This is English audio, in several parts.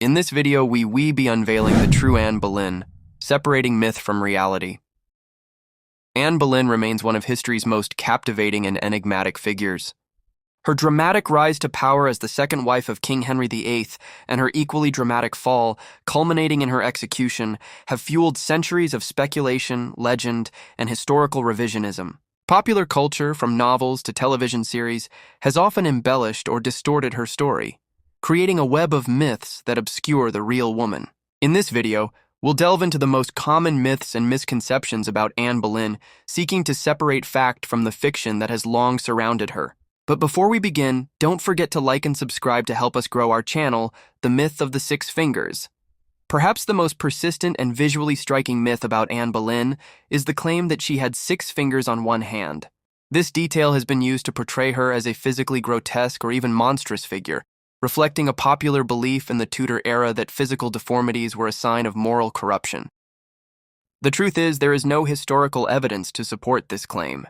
In this video, we be unveiling the true Anne Boleyn, separating myth from reality. Anne Boleyn remains one of history's most captivating and enigmatic figures. Her dramatic rise to power as the second wife of King Henry VIII and her equally dramatic fall, culminating in her execution, have fueled centuries of speculation, legend, and historical revisionism. Popular culture, from novels to television series, has often embellished or distorted her story, creating a web of myths that obscure the real woman. In this video, we'll delve into the most common myths and misconceptions about Anne Boleyn, seeking to separate fact from the fiction that has long surrounded her. But before we begin, don't forget to like and subscribe to help us grow our channel, The Myth of the Six Fingers. Perhaps the most persistent and visually striking myth about Anne Boleyn is the claim that she had 6 fingers on one hand. This detail has been used to portray her as a physically grotesque or even monstrous figure, reflecting a popular belief in the Tudor era that physical deformities were a sign of moral corruption. The truth is, there is no historical evidence to support this claim.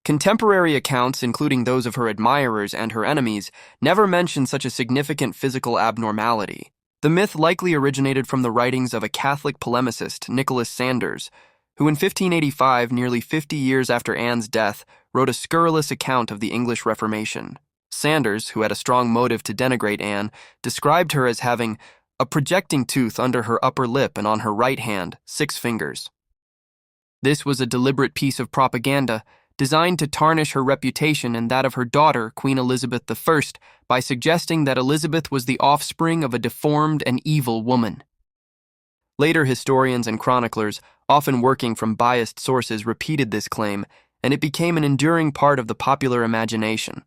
Contemporary accounts, including those of her admirers and her enemies, never mention such a significant physical abnormality. The myth likely originated from the writings of a Catholic polemicist, Nicholas Sanders, who in 1585, nearly 50 years after Anne's death, wrote a scurrilous account of the English Reformation. Sanders, who had a strong motive to denigrate Anne, described her as having a projecting tooth under her upper lip and on her right hand, 6 fingers. This was a deliberate piece of propaganda designed to tarnish her reputation and that of her daughter, Queen Elizabeth I, by suggesting that Elizabeth was the offspring of a deformed and evil woman. Later historians and chroniclers, often working from biased sources, repeated this claim, and it became an enduring part of the popular imagination.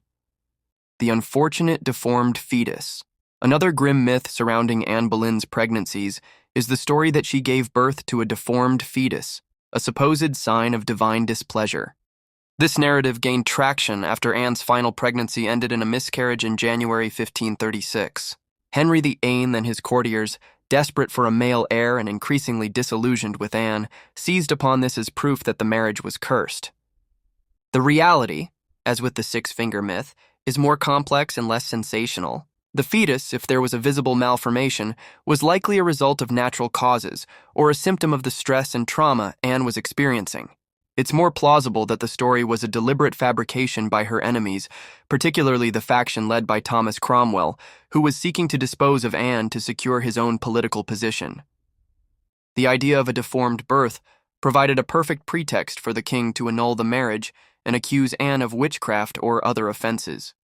The unfortunate deformed fetus. Another grim myth surrounding Anne Boleyn's pregnancies is the story that she gave birth to a deformed fetus, a supposed sign of divine displeasure. This narrative gained traction after Anne's final pregnancy ended in a miscarriage in January 1536. Henry VIII and his courtiers, desperate for a male heir and increasingly disillusioned with Anne, seized upon this as proof that the marriage was cursed. The reality, as with the 6-finger myth, is more complex and less sensational. The fetus, if there was a visible malformation, was likely a result of natural causes or a symptom of the stress and trauma Anne was experiencing. It's more plausible that the story was a deliberate fabrication by her enemies, particularly the faction led by Thomas Cromwell, who was seeking to dispose of Anne to secure his own political position. The idea of a deformed birth provided a perfect pretext for the king to annul the marriage and accuse Anne of witchcraft or other offenses.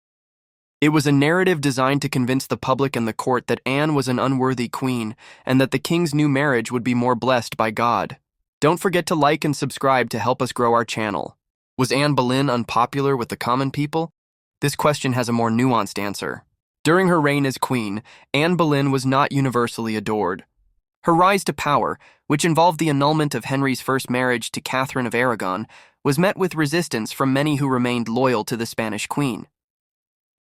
It was a narrative designed to convince the public and the court that Anne was an unworthy queen and that the king's new marriage would be more blessed by God. Don't forget to like and subscribe to help us grow our channel. Was Anne Boleyn unpopular with the common people? This question has a more nuanced answer. During her reign as queen, Anne Boleyn was not universally adored. Her rise to power, which involved the annulment of Henry's first marriage to Catherine of Aragon, was met with resistance from many who remained loyal to the Spanish queen.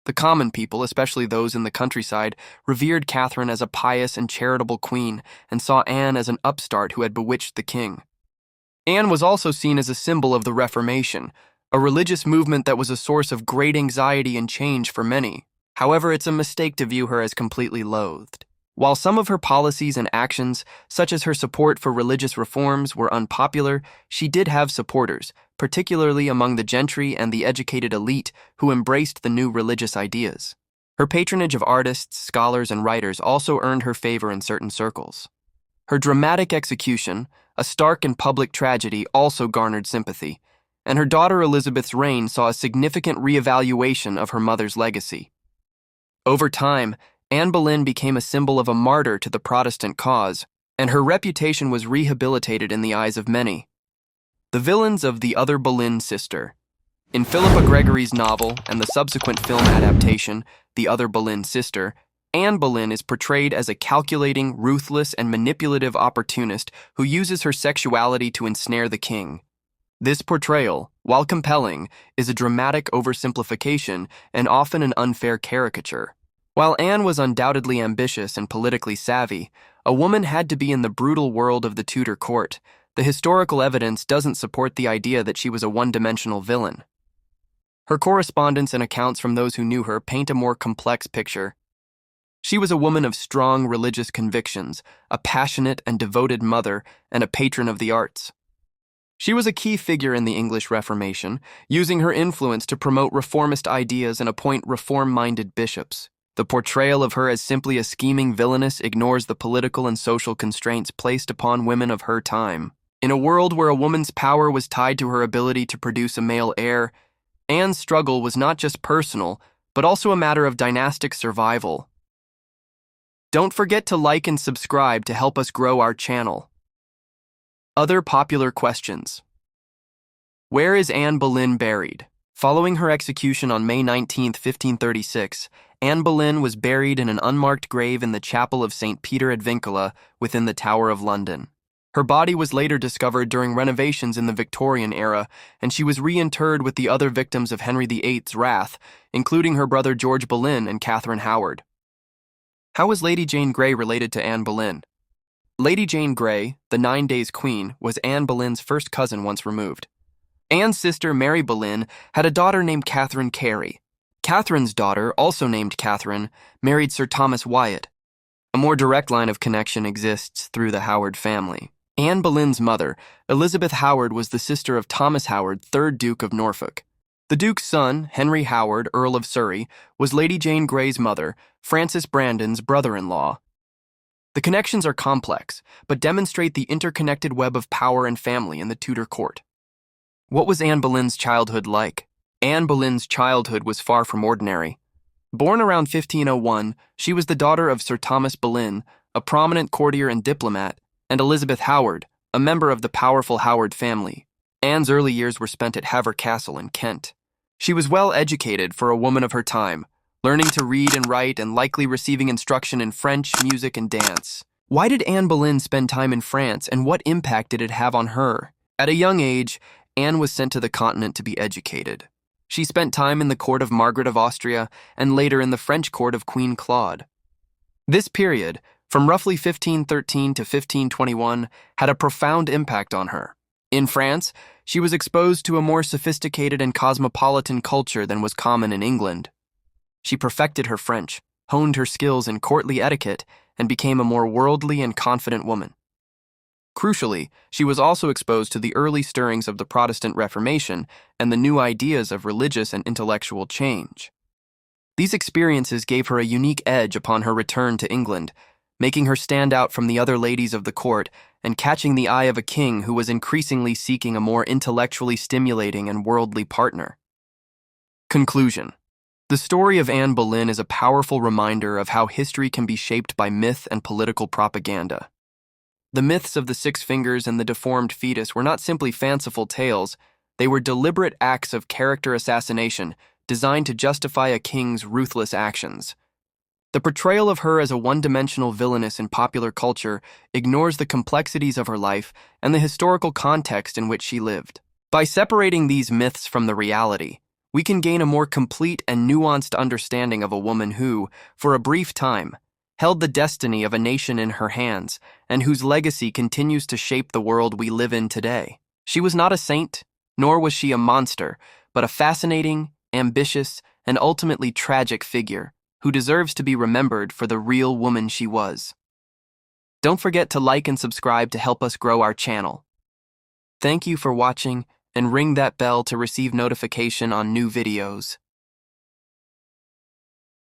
The common people, especially those in the countryside, revered Catherine as a pious and charitable queen and saw Anne as an upstart who had bewitched the king. Anne was also seen as a symbol of the Reformation, a religious movement that was a source of great anxiety and change for many. However, it's a mistake to view her as completely loathed. While some of her policies and actions, such as her support for religious reforms, were unpopular, she did have supporters, particularly among the gentry and the educated elite who embraced the new religious ideas. Her patronage of artists, scholars, and writers also earned her favor in certain circles. Her dramatic execution, a stark and public tragedy, also garnered sympathy, and her daughter Elizabeth's reign saw a significant reevaluation of her mother's legacy. Over time, Anne Boleyn became a symbol of a martyr to the Protestant cause, and her reputation was rehabilitated in the eyes of many. The villains of The Other Boleyn Sister. In Philippa Gregory's novel and the subsequent film adaptation, The Other Boleyn Sister, Anne Boleyn is portrayed as a calculating, ruthless, and manipulative opportunist who uses her sexuality to ensnare the king. This portrayal, while compelling, is a dramatic oversimplification and often an unfair caricature. While Anne was undoubtedly ambitious and politically savvy, a woman had to be in the brutal world of the Tudor court. The historical evidence doesn't support the idea that she was a one-dimensional villain. Her correspondence and accounts from those who knew her paint a more complex picture. She was a woman of strong religious convictions, a passionate and devoted mother, and a patron of the arts. She was a key figure in the English Reformation, using her influence to promote reformist ideas and appoint reform-minded bishops. The portrayal of her as simply a scheming villainess ignores the political and social constraints placed upon women of her time. In a world where a woman's power was tied to her ability to produce a male heir, Anne's struggle was not just personal, but also a matter of dynastic survival. Don't forget to like and subscribe to help us grow our channel. Other popular questions. Where is Anne Boleyn buried? Following her execution on May 19, 1536, Anne Boleyn was buried in an unmarked grave in the chapel of St. Peter ad Vincula within the Tower of London. Her body was later discovered during renovations in the Victorian era, and she was reinterred with the other victims of Henry VIII's wrath, including her brother George Boleyn and Catherine Howard. How is Lady Jane Grey related to Anne Boleyn? Lady Jane Grey, the 9 Days Queen, was Anne Boleyn's first cousin once removed. Anne's sister, Mary Boleyn, had a daughter named Catherine Carey. Catherine's daughter, also named Catherine, married Sir Thomas Wyatt. A more direct line of connection exists through the Howard family. Anne Boleyn's mother, Elizabeth Howard, was the sister of Thomas Howard, 3rd Duke of Norfolk. The Duke's son, Henry Howard, Earl of Surrey, was Lady Jane Grey's mother, Francis Brandon's brother-in-law. The connections are complex, but demonstrate the interconnected web of power and family in the Tudor court. What was Anne Boleyn's childhood like? Anne Boleyn's childhood was far from ordinary. Born around 1501, she was the daughter of Sir Thomas Boleyn, a prominent courtier and diplomat, and Elizabeth Howard, a member of the powerful Howard family. Anne's early years were spent at Havre Castle in Kent. She was well educated for a woman of her time, learning to read and write and likely receiving instruction in French, music, and dance. Why did Anne Boleyn spend time in France, and what impact did it have on her? At a young age, Anne was sent to the continent to be educated. She spent time in the court of Margaret of Austria and later in the French court of Queen Claude. This period, from roughly 1513 to 1521, had a profound impact on her. In France, she was exposed to a more sophisticated and cosmopolitan culture than was common in England. She perfected her French, honed her skills in courtly etiquette, and became a more worldly and confident woman. Crucially, she was also exposed to the early stirrings of the Protestant Reformation and the new ideas of religious and intellectual change. These experiences gave her a unique edge upon her return to England, making her stand out from the other ladies of the court and catching the eye of a king who was increasingly seeking a more intellectually stimulating and worldly partner. Conclusion. The story of Anne Boleyn is a powerful reminder of how history can be shaped by myth and political propaganda. The myths of the Six Fingers and the deformed fetus were not simply fanciful tales, they were deliberate acts of character assassination designed to justify a king's ruthless actions. The portrayal of her as a one-dimensional villainess in popular culture ignores the complexities of her life and the historical context in which she lived. By separating these myths from the reality, we can gain a more complete and nuanced understanding of a woman who, for a brief time, held the destiny of a nation in her hands and whose legacy continues to shape the world we live in today. She was not a saint, nor was she a monster, but a fascinating, ambitious, and ultimately tragic figure who deserves to be remembered for the real woman she was. Don't forget to like and subscribe to help us grow our channel. Thank you for watching, and ring that bell to receive notification on new videos.